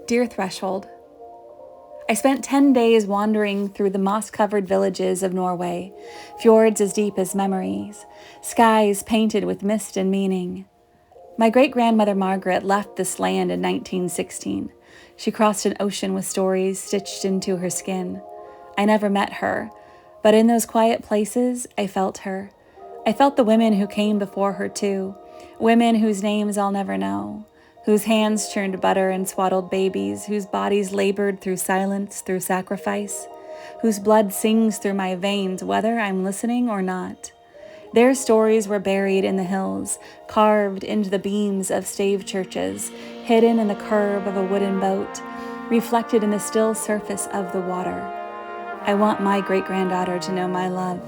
Dear Threshold, I spent 10 days wandering through the moss-covered villages of Norway, fjords as deep as memories, skies painted with mist and meaning. My great-grandmother Margaret left this land in 1916. She crossed an ocean with stories stitched into her skin. I never met her, but in those quiet places, I felt her. I felt the women who came before her too, women whose names I'll never know, whose hands churned butter and swaddled babies, whose bodies labored through silence, through sacrifice, whose blood sings through my veins whether I'm listening or not. Their stories were buried in the hills, carved into the beams of stave churches, hidden in the curve of a wooden boat, reflected in the still surface of the water. I want my great-granddaughter to know my love,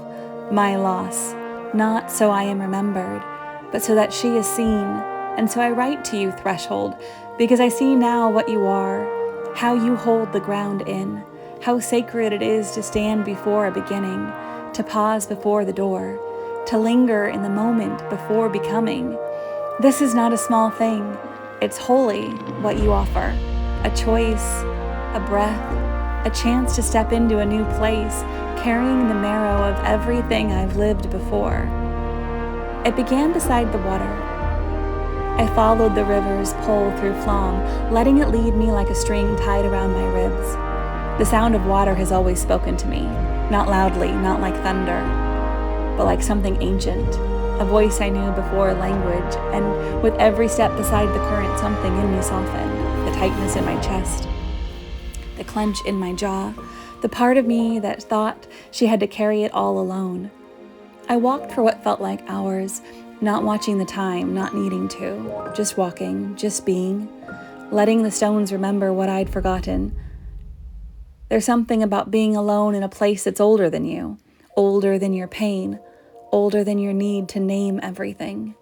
my loss, not so I am remembered, but so that she is seen. And so I write to you, Threshold, because I see now what you are, how you hold the ground in, how sacred it is to stand before a beginning, to pause before the door, to linger in the moment before becoming. This is not a small thing. It's holy, what you offer. A choice, a breath, a chance to step into a new place, carrying the marrow of everything I've lived before. It began beside the water. I followed the river's pull through Flom, letting it lead me like a string tied around my ribs. The sound of water has always spoken to me, not loudly, not like thunder, but like something ancient, a voice I knew before language, and with every step beside the current, something in me softened, the tightness in my chest, the clench in my jaw, the part of me that thought she had to carry it all alone. I walked for what felt like hours, not watching the time, not needing to, just walking, just being, letting the stones remember what I'd forgotten. There's something about being alone in a place that's older than you, older than your pain, older than your need to name everything.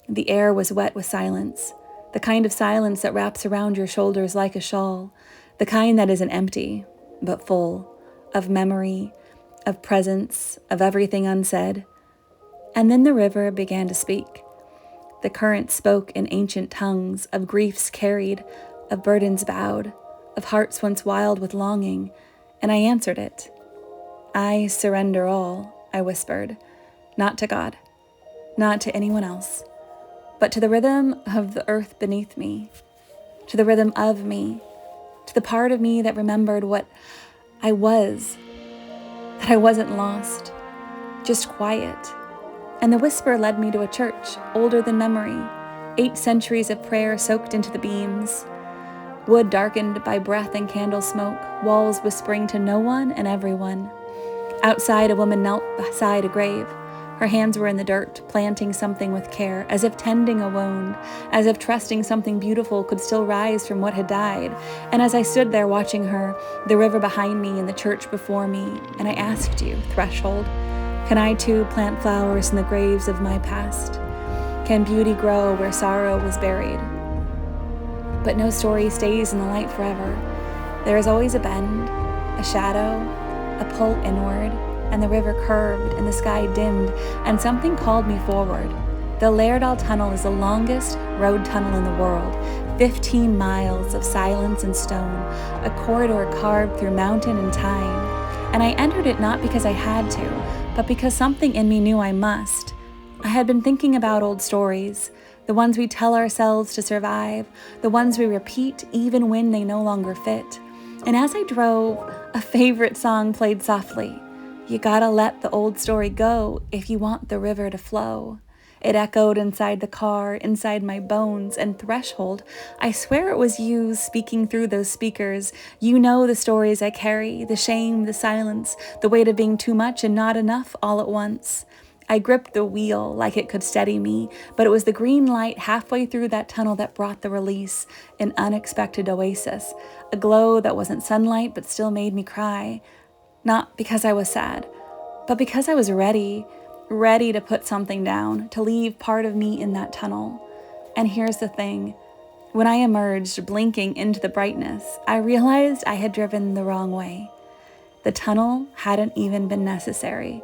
The air was wet with silence, the kind of silence that wraps around your shoulders like a shawl, the kind that isn't empty, but full, of memory, of presence, of everything unsaid. And then the river began to speak. The current spoke in ancient tongues, of griefs carried, of burdens bowed, of hearts once wild with longing, and I answered it. I surrender all, I whispered, not to God, not to anyone else, but to the rhythm of the earth beneath me, to the rhythm of me, to the part of me that remembered what I was, that I wasn't lost, just quiet. And the whisper led me to a church, older than memory, 8 centuries of prayer soaked into the beams, wood darkened by breath and candle smoke, walls whispering to no one and everyone. Outside, a woman knelt beside a grave. Her hands were in the dirt, planting something with care, as if tending a wound, as if trusting something beautiful could still rise from what had died. And as I stood there watching her, the river behind me and the church before me, and I asked you, Threshold, can I too plant flowers in the graves of my past? Can beauty grow where sorrow was buried? But no story stays in the light forever. There is always a bend, a shadow, a pull inward, and the river curved and the sky dimmed, and something called me forward. The Lairdal Tunnel is the longest road tunnel in the world, 15 miles of silence and stone, a corridor carved through mountain and time. And I entered it not because I had to, but because something in me knew I must. I had been thinking about old stories, the ones we tell ourselves to survive, the ones we repeat even when they no longer fit. And as I drove, a favorite song played softly. You gotta let the old story go if you want the river to flow. It echoed inside the car, inside my bones, and Threshold, I swear it was you speaking through those speakers. You know the stories I carry, the shame, the silence, the weight of being too much and not enough all at once. I gripped the wheel like it could steady me, but it was the green light halfway through that tunnel that brought the release, an unexpected oasis, a glow that wasn't sunlight but still made me cry. Not because I was sad, but because I was ready to put something down, to leave part of me in that tunnel. And here's the thing. When I emerged, blinking into the brightness, I realized I had driven the wrong way. The tunnel hadn't even been necessary.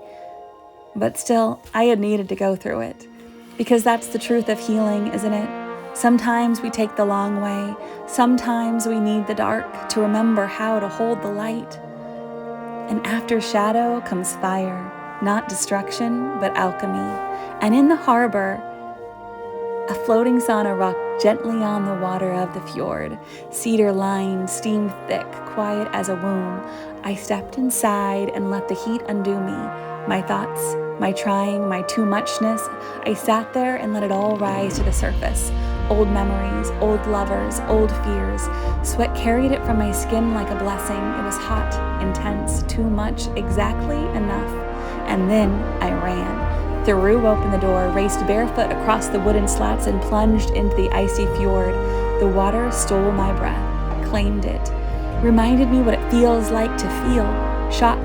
But still, I had needed to go through it. Because that's the truth of healing, isn't it? Sometimes we take the long way. Sometimes we need the dark to remember how to hold the light. And after shadow comes fire, not destruction, but alchemy. And in the harbor, a floating sauna rocked gently on the water of the fjord. Cedar-lined, steam-thick, quiet as a womb. I stepped inside and let the heat undo me. My thoughts, my trying, my too-muchness. I sat there and let it all rise to the surface. Old memories, old lovers, old fears. Sweat carried it from my skin like a blessing. It was hot, intense, too much, exactly enough. And then I ran. Threw open the door, raced barefoot across the wooden slats, and plunged into the icy fjord. The water stole my breath, claimed it, reminded me what it feels like to feel shock,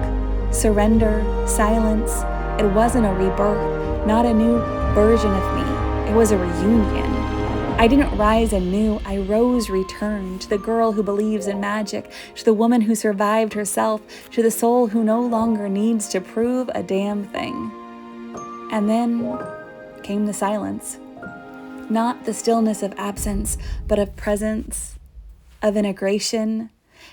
surrender, silence. It wasn't a rebirth, not a new version of me. It was a reunion. I didn't rise anew. I rose returned to the girl who believes in magic, to the woman who survived herself, to the soul who no longer needs to prove a damn thing. And then came the silence. Not the stillness of absence, but of presence, of integration.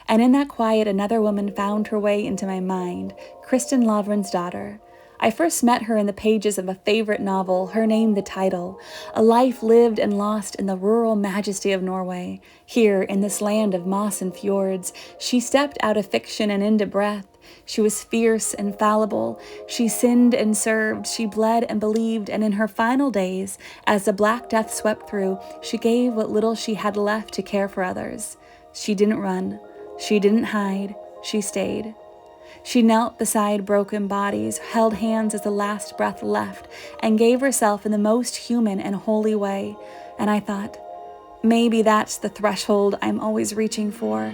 And in that quiet, another woman found her way into my mind, Kristen Lavren's daughter. I first met her in the pages of a favorite novel, her name the title, a life lived and lost in the rural majesty of Norway. Here, in this land of moss and fjords, she stepped out of fiction and into breath. She was fierce and fallible. She sinned and served. She bled and believed. And in her final days, as the Black Death swept through, she gave what little she had left to care for others. She didn't run. She didn't hide. She stayed. She knelt beside broken bodies, held hands as the last breath left, and gave herself in the most human and holy way. And I thought, maybe that's the threshold I'm always reaching for.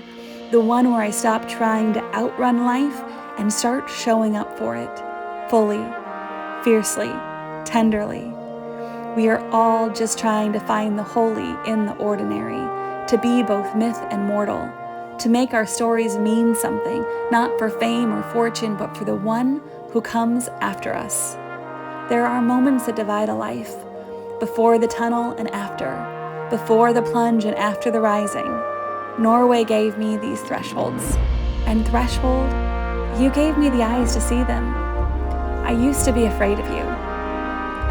The one where I stop trying to outrun life and start showing up for it, fully, fiercely, tenderly. We are all just trying to find the holy in the ordinary, to be both myth and mortal, to make our stories mean something, not for fame or fortune, but for the one who comes after us. There are moments that divide a life, before the tunnel and after, before the plunge and after the rising. Norway gave me these thresholds, and threshold, you gave me the eyes to see them. I used to be afraid of you,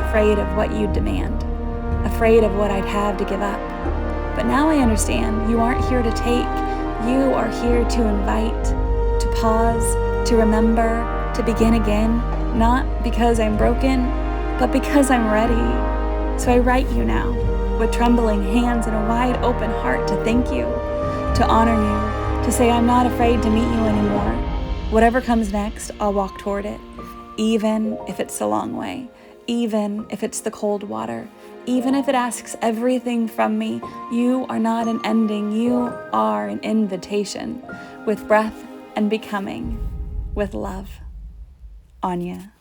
afraid of what you'd demand, afraid of what I'd have to give up. But now I understand you aren't here to take, you are here to invite, to pause, to remember, to begin again, not because I'm broken, but because I'm ready. So I write you now, with trembling hands and a wide open heart, to thank you, to honor you, to say I'm not afraid to meet you anymore. Whatever comes next, I'll walk toward it, even if it's the long way, even if it's the cold water, even if it asks everything from me. You are not an ending, you are an invitation, with breath and becoming, with love. Anya.